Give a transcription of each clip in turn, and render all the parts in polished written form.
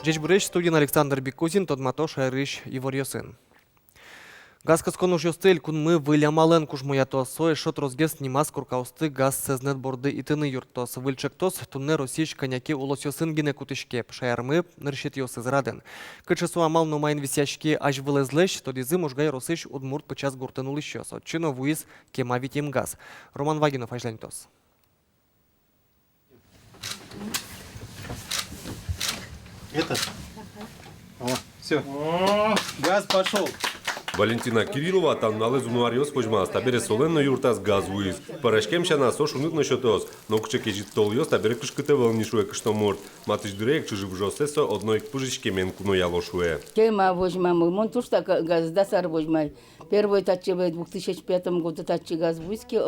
Жечбүреш студиян Александр Беккузин, Тодмато Шайрыш Иворьосын. Газ кыскон уж стель кун мы вылямален кужмуято сой шот розгес немас куркаусты газ сезнет борды итыны юртос. Выльчектос тунне росиш коньяки улосёсын гине кутышкеп. Шаярмы ныршет йос израден. Кычесу амал нумайн висяшки аж вылезлеш, тодизы мужгай росиш удмурт пычас гуртынули щос. Отчино вуиз кемавит им газ. Роман Вагинов ажлянтос. Это? О, все. Газ пошел. Валентина Кириллова танналы зунуариос хожмас табере соленно юртас газ уиз. Парашкем шана сош унут ношотос, но кчеке життолиос табере кышкыте волнишуе кыштомурт. Матыш дырек чыжып жосесо одной кпыжичке мен куно ялошуе. Кема возьмем, мон туш так газ дасар возьмай. Первый татче в 2005 году татче газ виски,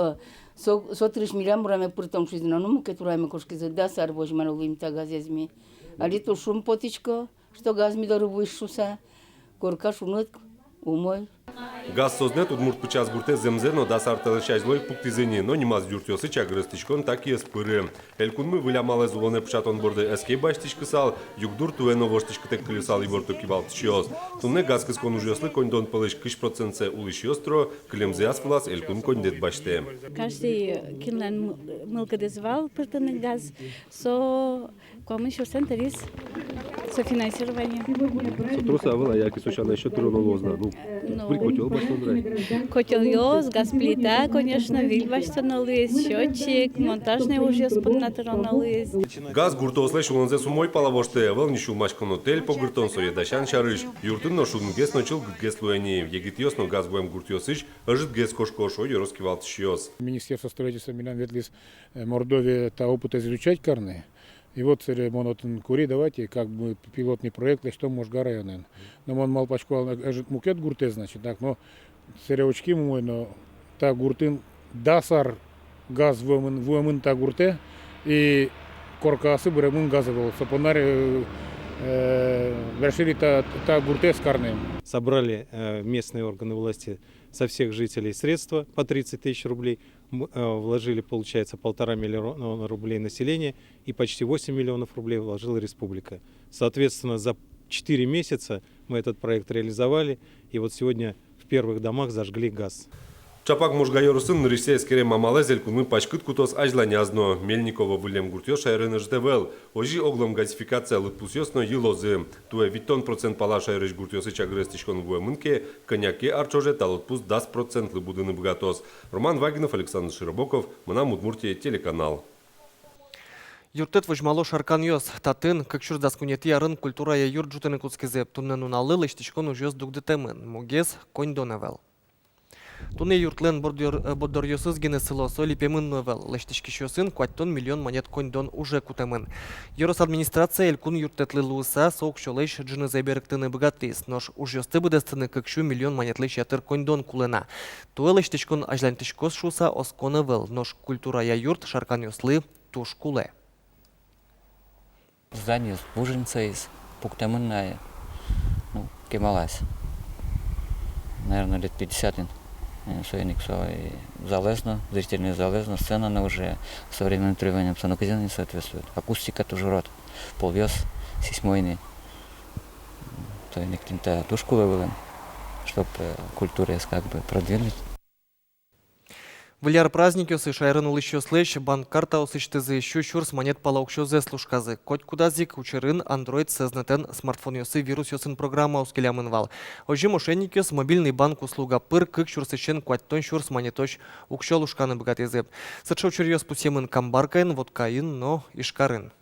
со 3 миллион раме притом жизненно, ну мы которыми кошки за дасар возьмем ловим та газ езми. Али то шум потичко, что газ ми дорогу ишуса, корка шумет умой. Газ сознет удмурт пычас гурте земзено дасар телешайзлой пуктизени, но немаз дюртёсы чагрыстичкон так и спыры. Элькунмы вылямале зулоне пчатон борды эске баштичкы сал, югдур туэно воштичкы тек кылысал и борту кибалтычиос. Тунне газ кыскон ужёслы коньдон пылыш кыш процентсе улышьёстро, клемзе асфлас элькун коньдет баште. Каждый кинлен мылка дезвал пыртаны газ, со коммунищу центрис софинансирование. Сотроса авала яки сочана еще троnolozna. Ну, котел баштон Котел йоз, газ плита, конечно, виль баштоналыз, счетчик, монтажный уже споннатероналыз. Газ гуртосле шулонзе сумой палавоште, волнишул машкон отель по гуртон соедашан шарыш. Юртын но шулн гес ночил гес луэни. Егитьёс но газ гуэм гуртёсыч, ажит гес кошкошо юроски валтышьёс. Министерство строительства Милан Ветлис Мордовия та опыт изучать карны. И вот монотон кури давайте как бы пилотный проект, что можга районен. Но он мал пачкал мукет гурте значит так, но сереочки мой, но та гуртын дасар газ вуэмын та гурте и коркасы бремын газовал. Сапонар решили та гурте с карнем. Собрали местные органы власти со всех жителей средства по 30 тысяч рублей. Вложили, получается, 1,5 миллиона рублей населения и почти 8 миллионов рублей вложила республика. Соответственно, за 4 месяца мы этот проект реализовали, и вот сегодня в первых домах зажгли газ. Чапак мужгайорусын нырысе скере мамалезель кунмы пачкыт кутос ажланязно. Мельникова вылем гуртё шайрыны ждевел. Ожи оглом газификация лытпусёсно елозы. Туе виттон процент пала шайрыш гуртёсы чагрыстичкон вуэмынке, коньяке арчоже талытпус 10% лыбудыны бгатос. Роман Вагинов, Александр Широбоков, Мына Удмуртия, телеканал. Юртет вожмало шаркан йос. Татын, как чур заскунети арын культура я юрт жутыны куцкизеп. Туннен уналы лыштичкон ужёс дугдетемын. Мугез конь доневел. Туне юртлен бодорьосыз гене село солипемын новел. Лештички щосын кваттон миллион монет коньдон уже кутемын. Йорос администрация элькун юртетлы луса соок шолеш джины зайберктыны богатыс. Нож ужёсты быдестыны кыкшу миллион монетлы шатыр коньдон кулена. Туэ лештичкон ажлантичкос шуса осконевел. Нож культура я юрт шаркан йослы туш куле. Здание Буженца из Пуктамынная, ну, кемалась. Наверное, лет 50 Союзник залезно, зрительная залезно, сцена она уже современным требованиям саноказина не соответствует. Акустика тоже рот, полвес, сисьмойный. Союзник тинта тушку вывели, чтобы культуру как бы продвинуть. Вляр праздники осы шайрын улыщо слэш, банк карта осыштызы щу чурс монет палаукшо зе слушказы. Коть кудазик учерын Android сезнетен смартфон йосы вирус йосын программа ускелямын вал. Ожи мошенник йос мобильный банк услуга пыр кык чурсыщен кваттон чурс монеточ укшо лушканы богатезеп. Сычо чурьос пусемын камбаркаин, водкаин, но ишкарын.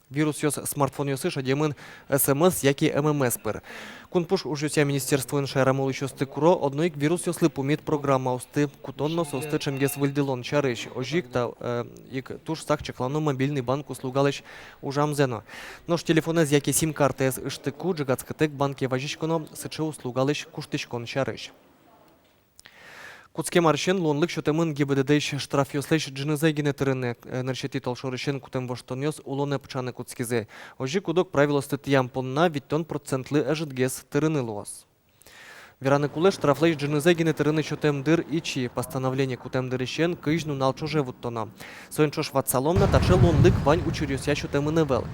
Вирус йос смартфон йосы шадемын СМС, яки ММС пыр. Кунпуш ужуся министерство иншайрамул еще стыкуро, одной вирус йослы пумит программа усты, кутонно состы чемгес выльдилон чарыш, ожик та ик туш сак чеклану мобильный банк услугалыш ужамзено. Нож телефонез яки сим-карты с иштыку, джигацкатек банке важичконо, сычы услугалыш куштышкон чарыш. Куцке маршен лонлык шотемын ГИБДД штраф йослеш джинызай генетерыны нерчети толшорышен кутем воштоньос улоне пчаны куцкизе. Ожи кудок правило статьям понна виттон процентлы ажитгес тырыны луос. Вераны кулы штрафлей джинызе генетерыны чотемдыр ичи. Постановление кутемдырищен кыж нунал чужевут тона. Соенчош ватсаломна тачел лондык вань учурюся чотемыневел.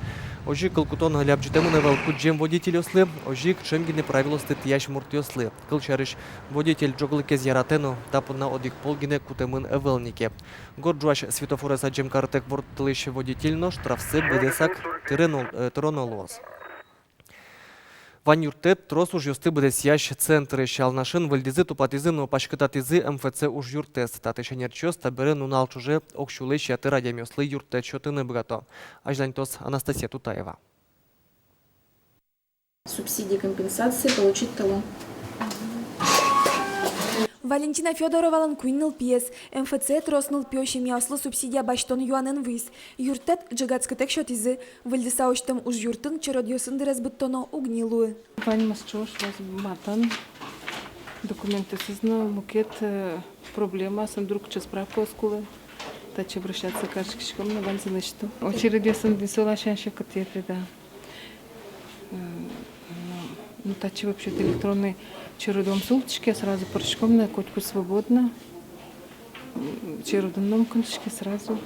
Ожи кылкутон гляп чотемыневел куджем водитель ослы, ожи кчемгине правилосты тияш мурти ослы. Кылчарыш водитель джоглыкез яратено, тапына одик полгине кутемын эвелнике. Горджуаш светофореса джемкартек вортылыш водительно штрафсы бедесак тиронолос. Вань юртет трос уж юсты буде сящ центры шалнашин вальдизы тупатизы но пашкататизы МФЦ уж юртес. Татышенерчос табере нунал чуже окшулы щаты радиомёслы юртет чотыны бгато. Ажлантос Анастасия Тутаева. Субсидии компенсации получить талон. Валентина Федоровалан куйныл пьес. МФЦ троснул пёщем яслы субсидия баштон юанен выс. Юртет джигацкатек шотизы. Вальдиса оштам уж юртын чародиосын дырез быттоно угнилуы. Вань масчош матан. Документы сызна мукет проблема. Сам друг час справку оскулы. Таче обращаться к кашкишком на вань занычту. Очередиосын динсола шанши катеты, да. Ну, таче вообще-то электронный чередом султочки, сразу порошком на котку свободно. Чередом кончики сразу.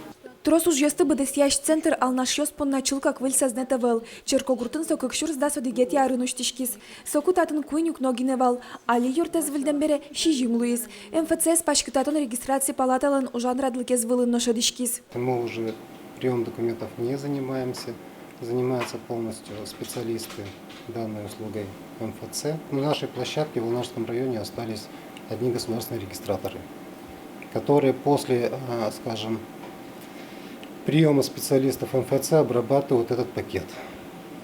Трос уж ёсты быдес ящ центр ал наш ёспон начал как выль сознетовал. Черкогуртын сокок шур сдас одигет ярынуштишкис. Соку татын куйнюк ногиневал. Али юртез вильдембере шижим луис. МФЦ пашкататын регистрации палаталан ужан радлыкез вылын ношадишкис. Мы уже прием документов не занимаемся. Занимаются полностью специалисты данной услугой МФЦ. На нашей площадке в Волнажском районе остались одни государственные регистраторы, которые после, скажем, приема специалистов МФЦ обрабатывают этот пакет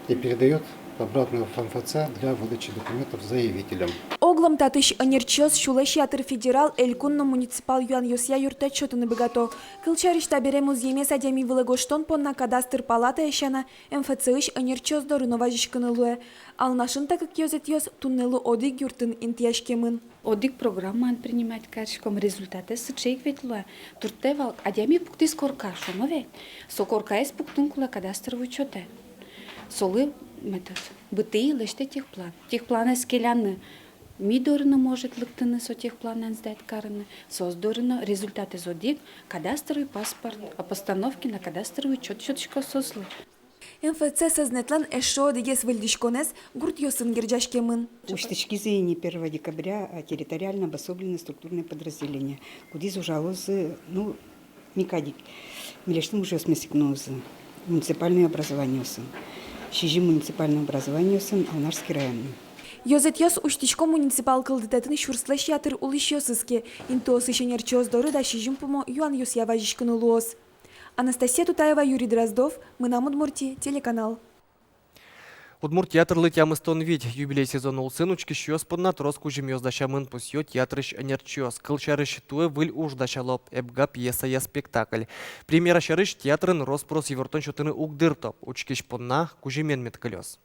и передают обратно в МФЦ для выдачи документов заявителям. Оглом татыш анерчос шулеш ятыр федерал элькунно муниципал юан юсья юртет чотыны богато. Кылчарыш табере музейме садями вылыгоштон понна кадастр палата ещана МФЦыш анерчос дорынова жишкынылуэ. Ал нашын такык ёзет ёз туннелу одик юртын интияшкемын. Одик программан принимать кашком результаты сычейк ветлуэ. Туртевал адями пукты скорка шумове. Сокорка эс пуктункула кадастровый чоте. Солы метод. Бытые леште техплан. Техплан эскелянны. Ми дорыны может лыктыны со техпланан сдать карыны. Сос дорыны результаты зодик, кадастровый паспорт, а постановки на кадастровый чётчко сослы. МФЦ сознетлан эшо дегес выльдишконес гурт ёсын герджашкемын. Уштычки зейни 1 декабря территориально обособленные структурные подразделения. Кудиз ужалозы, ну, микадик. Милештым уже смесикнозы. Муниципальное образование сын. Шижи муниципальное образование сын, Алнарский район. Ёзет ёс уштичко муниципал кылдытатын шурслеш ятыр улыш ёсыске. Интос ишенерчоз доры да шижим пумо юан ёс яважишкынулуос. Анастасия Тутаева, Юрий Дроздов, мы на Удмуртии, телеканал. Удмурт театрлы тямыстон вид. Юбилей сезона улсын учки щёс подна троску жемёздашамын пусё театрыш энерчёс. Кылчарыш туэ выль уждашалоп. Эбга пьеса я спектакль. Премьера шарыш театрын роспрос евертон шотыны угдыртоп. Учкиш подна кужемен меткалёс.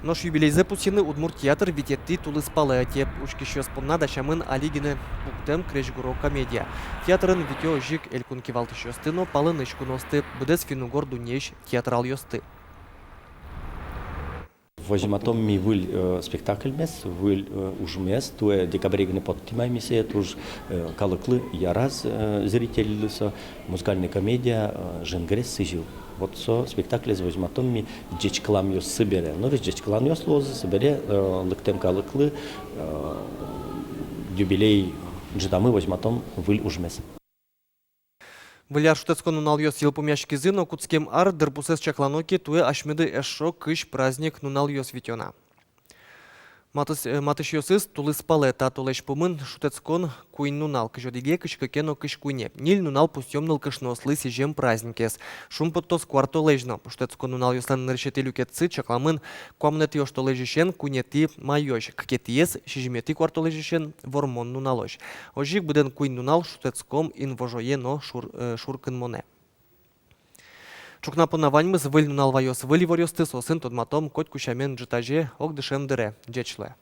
Нож юбилейзе пусины Удмурт театр витетти тулы спалы теп. Учки щёс подна дашамын алигине буктем крешгуро комедия. Театрын витё жик элькун кивалты щёстыно палыныш куносты. Бдес финугор дунеж театрал ёсты. Возьматом ми выл спектакль мес, выл уж мес, туе декабрегне подтимай мисе, туж калыклы яраз зритель со музыкальная комедия Женгрес сижил. Вот со спектакль возьматом ми джечклам ёс собере. Ну джечклам ёс лозы собере лыктем калыклы юбилей джитамы возьматом выл уж мес. Виляр шутецкону нальёс елпумяшки зыно куцкем ар дырпусес чакланоки туе ашмеды эшо кыш праздник нунальёс витёна. Матыш ёсыз тулы спале та тулеш пумын шутецкон куин нунал кыжодиге кышкыкено кыш куйне. Ниль нунал пустёмныл кышнослы сижем праздникес. Шум подтос кварто лежно. Шутецкон нунал ёслен ныршети люкетцы чакламын куамнет ёшто лежишен куйнети майёш. Ккетиес шижимети кварто лежишен вормон нуналош. Ожик буден куин нунал шутецком инвожоено шуркын моне. Чукна понаваньмыз выль нунал вайос выль ворёсты сосын тодматом коть кушамен джитаже ок дышем дыре. Джечле.